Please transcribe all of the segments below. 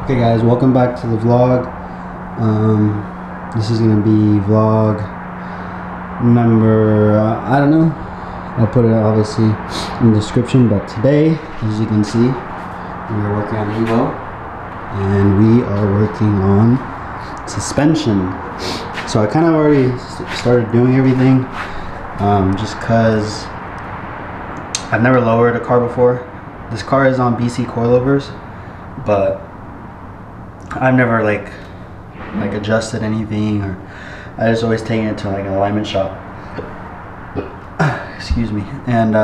Okay guys, welcome back to the vlog. This is gonna be vlog number, I don't know, I'll put it obviously in the description, but today, as you can see, we are working on Evo, and we are working on suspension. So I kind of already started doing everything, just cause I've never lowered a car before. This car is on BC coilovers, but I've never like adjusted anything, or I just always taken it to like an alignment shop. Excuse me. And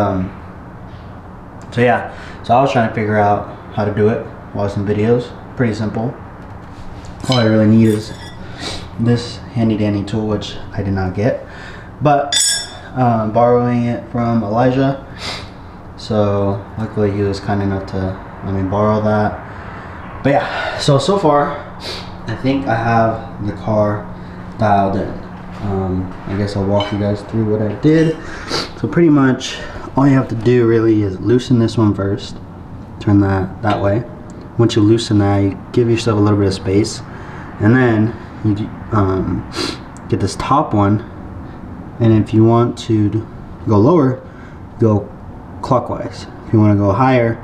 so yeah, so I was trying to figure out how to do it, watch some videos. Pretty simple. All I really need is this handy dandy tool, which I did not get, but borrowing it from Elijah. So luckily he was kind enough to let me borrow that. But yeah, so far I think I have the car dialed in. I guess I'll walk you guys through what I did. So pretty much all you have to do really is loosen this one first, turn that way. Once you loosen that, you give yourself a little bit of space, and then you get this top one, and if you want to go lower, go clockwise. If you want to go higher,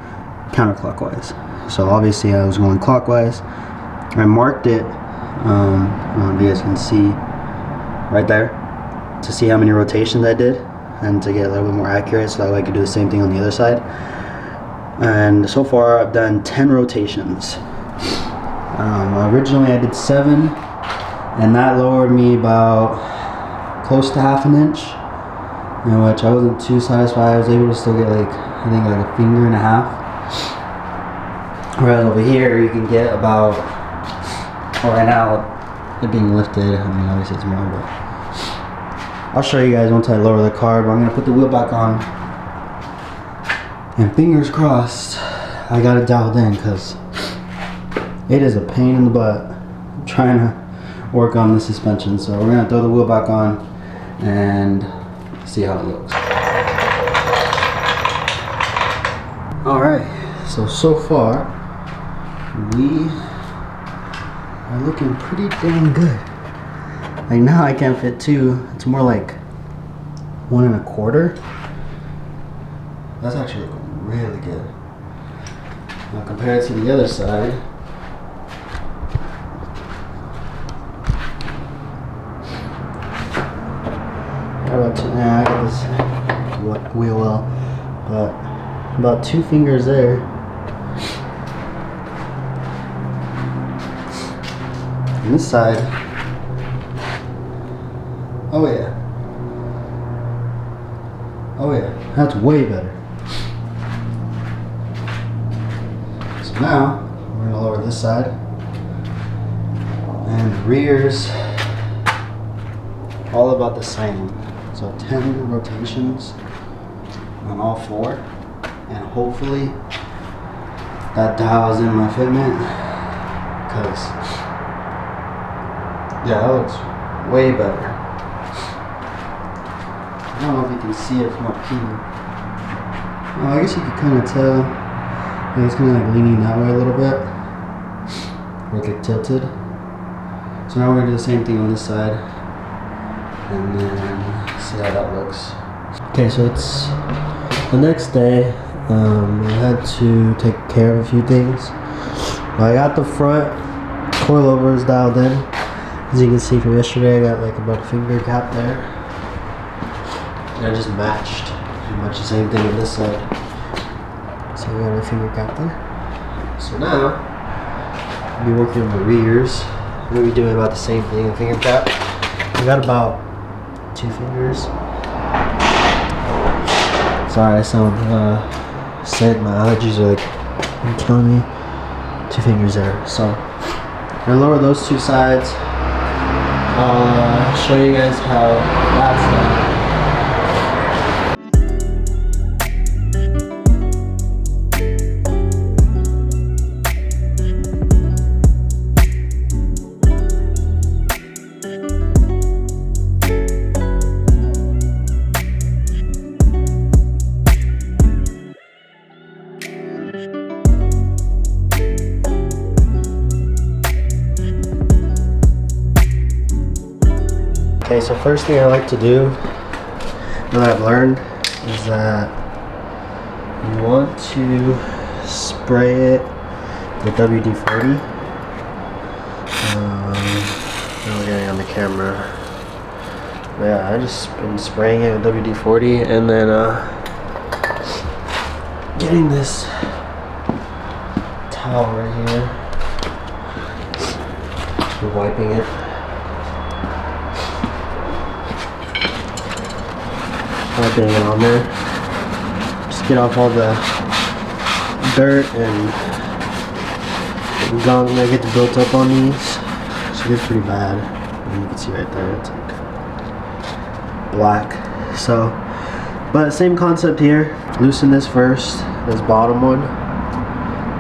counterclockwise. So obviously I was going clockwise. I marked it, I don't know if you guys can see right there, to see how many rotations I did and to get a little bit more accurate, so that way I could do the same thing on the other side. And so far I've done 10 rotations. Originally I did 7, and that lowered me about close to half an inch, in which I wasn't too satisfied. I was able to still get like, I think like a finger and a half. Whereas over here you can get about, well, right now it being lifted, I mean obviously it's more, but I'll show you guys once I lower the car. But I'm going to put the wheel back on, and fingers crossed I got it dialed in, because it is a pain in the butt trying to work on the suspension. So we're going to throw the wheel back on and see how it looks. Alright, so far we are looking pretty dang good. Like now I can't fit 2, it's more like 1 1/4. That's actually looking really good. Now compared to the other side, I got this wheel well, but about 2 fingers there. On this side, oh yeah, that's way better. So now we're gonna lower this side, and the rears all about the same. So 10 rotations on all 4, and hopefully that dials in my fitment, because yeah, that looks way better. I don't know if you can see it from up here. Oh, I guess you can kind of tell. Yeah, it's kind of like leaning that way a little bit, or like tilted. So now we're gonna do the same thing on this side, and then see how that looks. Okay, so it's the next day. I had to take care of a few things. I got the front coilovers dialed in. As you can see from yesterday, I got like about a finger gap there. And I just matched pretty much the same thing on this side. So we got a finger gap there. So now, I'll be working on the rears. We'll be doing about the same thing, a finger gap. I got about 2 fingers. Sorry, I sound sick. My allergies are like killing me. 2 fingers there. So, I'm gonna lower those 2 sides. I'll show you guys how that's done. Okay, so first thing I like to do, that I've learned, is that you want to spray it with WD-40. Now we're getting on the camera. Yeah, I just been spraying it with WD-40 and then getting this towel right here, wiping it. Wiping it on there. Just get off all the dirt and gunk that gets built up on these. So it's pretty bad. And you can see right there, it's like black. So, but same concept here. Loosen this first, this bottom one,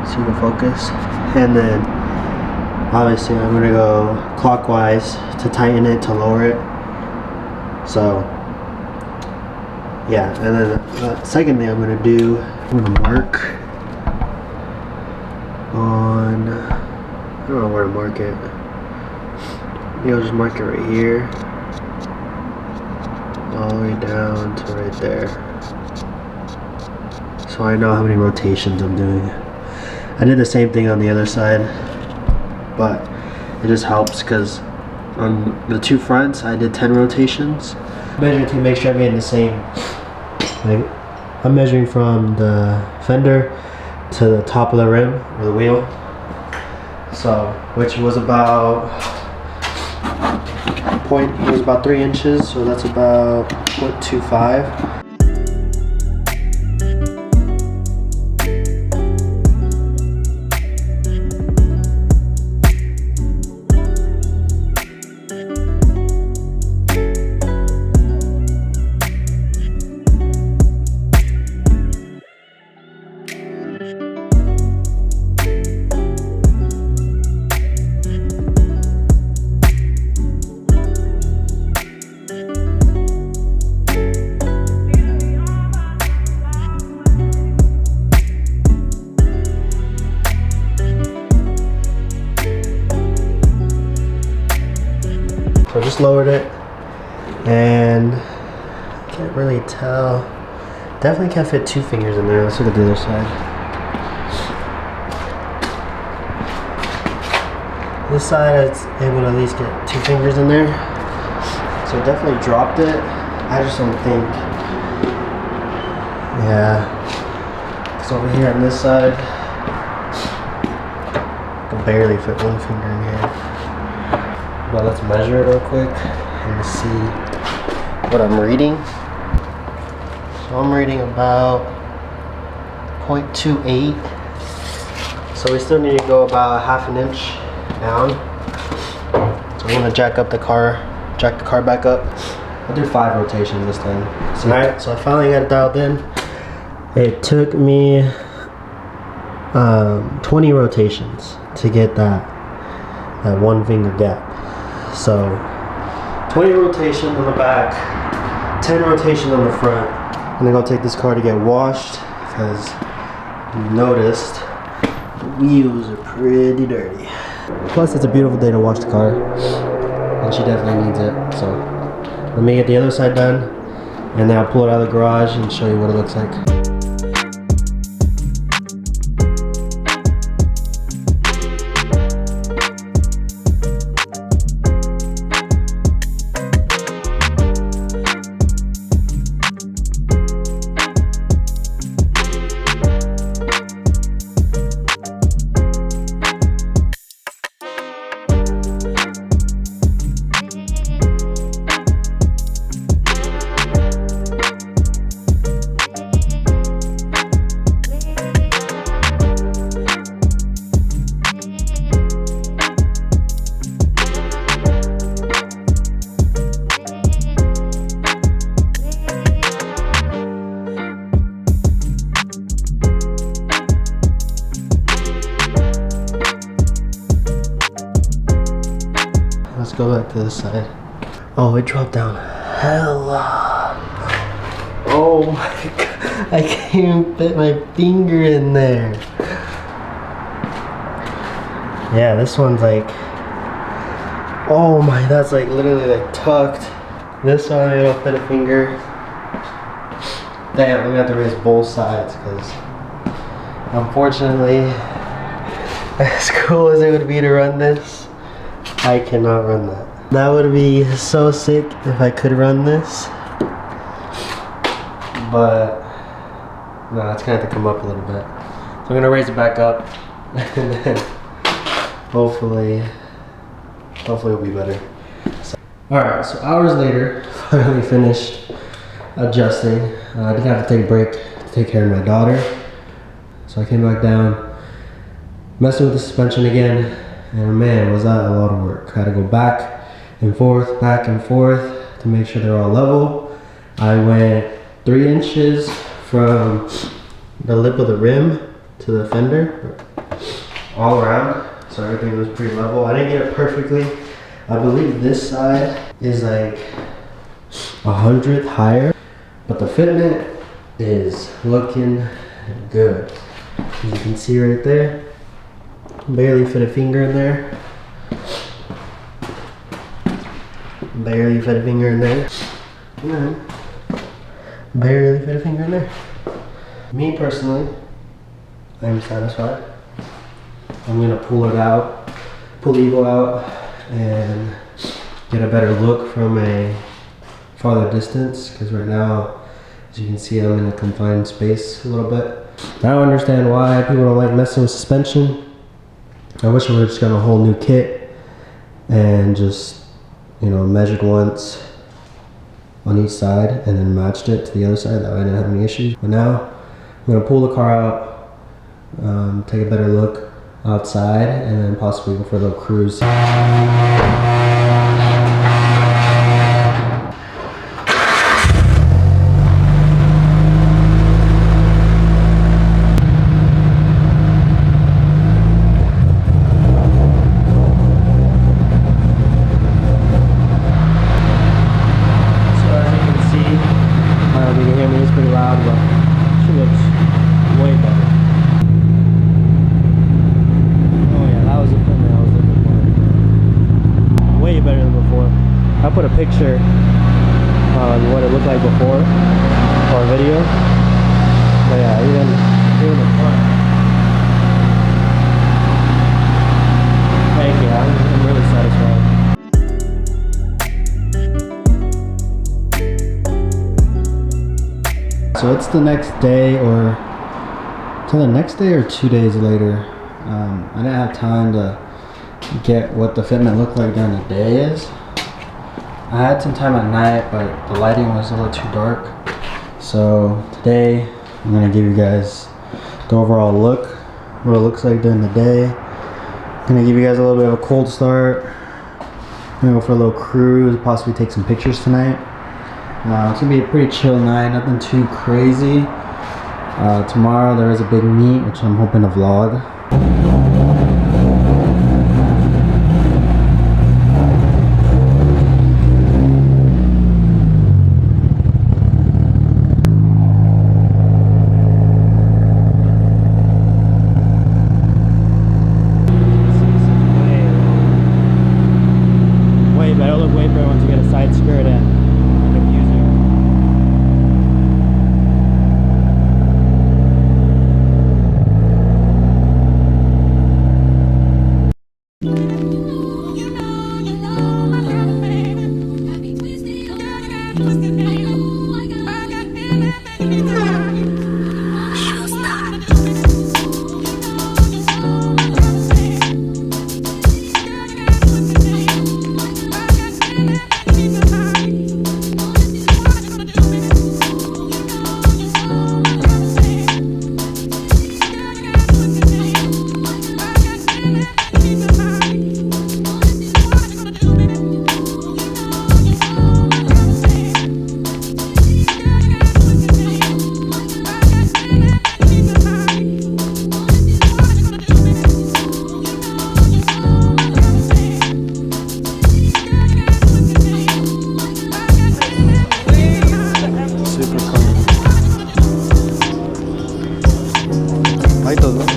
so you can focus. And then, obviously, I'm gonna go clockwise to tighten it, to lower it. So, yeah, and then the second thing I'm gonna do, I'm gonna mark on, I don't know where to mark it. Maybe I'll just mark it right here, all the way down to right there. So I know how many rotations I'm doing. I did the same thing on the other side, but it just helps because on the two fronts I did 10 rotations. Measuring to make sure I'm getting the same. Like, I'm measuring from the fender to the top of the rim or the wheel. So, which was about it was about 3 inches, so that's about 0.25. So I just lowered it, and I can't really tell. Definitely can't fit 2 fingers in there. Let's look at the other side. This side I was able to at least get 2 fingers in there. So definitely dropped it. I just don't think, yeah. Because over here on this side, I can barely fit 1 finger in here. But let's measure it real quick and see what I'm reading. So I'm reading about 0.28. So we still need to go about 1/2 inch down. So I'm gonna jack the car back up. I'll do 5 rotations this time. So, alright, so I finally got it dialed in. It took me 20 rotations to get that 1 finger gap. So 20 rotations on the back, 10 rotations on the front. I'm gonna go take this car to get washed because you noticed the wheels are pretty dirty. Plus it's a beautiful day to wash the car and she definitely needs it. So let me get the other side done and then I'll pull it out of the garage and show you what it looks like. Let's go back to this side. Oh, it dropped down hella. Oh my god, I can't even fit my finger in there. Yeah, this one's like Oh my, that's like literally like tucked. This one, it'll fit a finger. Damn, we have to raise both sides because unfortunately, as cool as it would be to run this, I cannot run that. That would be so sick if I could run this. But no, it's gonna have to come up a little bit. So I'm gonna raise it back up and then hopefully it'll be better. So, alright, so hours later, finally finished adjusting. I didn't have to take a break to take care of my daughter. So I came back down, messing with the suspension again, and man, was that a lot of work. I had to go back and forth to make sure they're all level. I went 3 inches from the lip of the rim to the fender, all around, so everything was pretty level. I didn't get it perfectly. I believe this side is like 100th higher, but the fitment is looking good. As you can see right there, barely fit a finger in there. Barely fit a finger in there. And barely fit a finger in there. Me personally, I'm satisfied. I'm gonna pull it out, pull Evo out, and get a better look from a farther distance, because right now, as you can see, I'm in a confined space a little bit. I don't understand why people don't like messing with suspension. I wish we were just got a whole new kit and just, you know, measured once on each side and then matched it to the other side. That way I didn't have any issues. But now I'm gonna pull the car out, take a better look outside, and then possibly go for a little cruise. I put a picture on what it looked like before or a video, but yeah, even the front. Heck yeah, I'm really satisfied. So it's the next day, or it's the next day or 2 days later. I didn't have time to get what the fitment looked like during the day is. I had some time at night, but the lighting was a little too dark. So today, I'm gonna give you guys the overall look, what it looks like during the day. I'm gonna give you guys a little bit of a cold start. I'm gonna go for a little cruise, possibly take some pictures tonight. It's gonna be a pretty chill night, nothing too crazy. Tomorrow there is a big meet, which I'm hoping to vlog.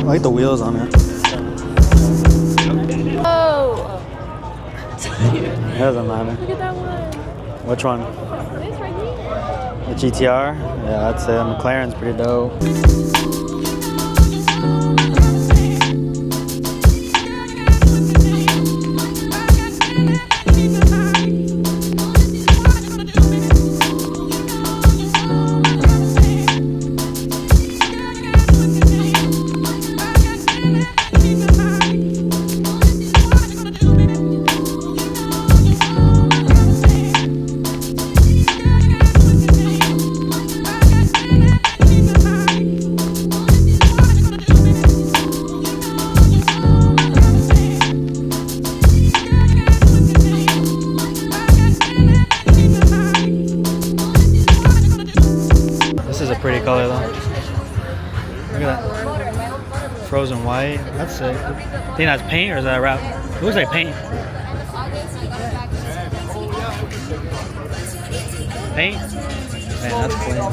I like the wheels on it. Oh! doesn't matter. Look at that one. Which one? This right here. The GTR? Yeah, I'd say the McLaren's pretty dope. This is a pretty color though. Look at that. Frozen white. That's sick. I think that's paint or is that wrap? It looks like paint. Paint? Man, that's clean.